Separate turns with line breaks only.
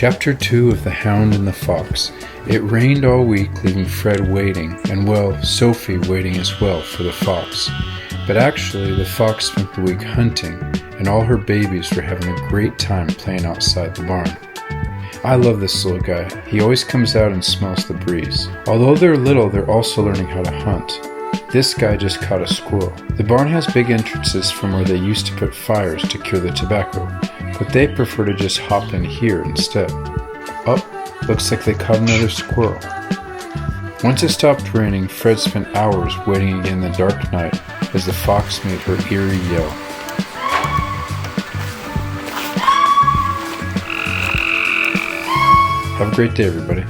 Chapter 2 of The Hound and the Fox. It rained all week, leaving Fred waiting, and Sophie waiting as well for the fox. But actually, the fox spent the week hunting, and all her babies were having a great time playing outside the barn. I love this little guy. He always comes out and smells the breeze. Although they're little, they're also learning how to hunt. This guy just caught a squirrel. The barn has big entrances from where they used to put fires to cure the tobacco, but they prefer to just hop in here instead. Oh, looks like they caught another squirrel. Once it stopped raining, Fred spent hours waiting again in the dark night as the fox made her eerie yell. Have a great day, everybody.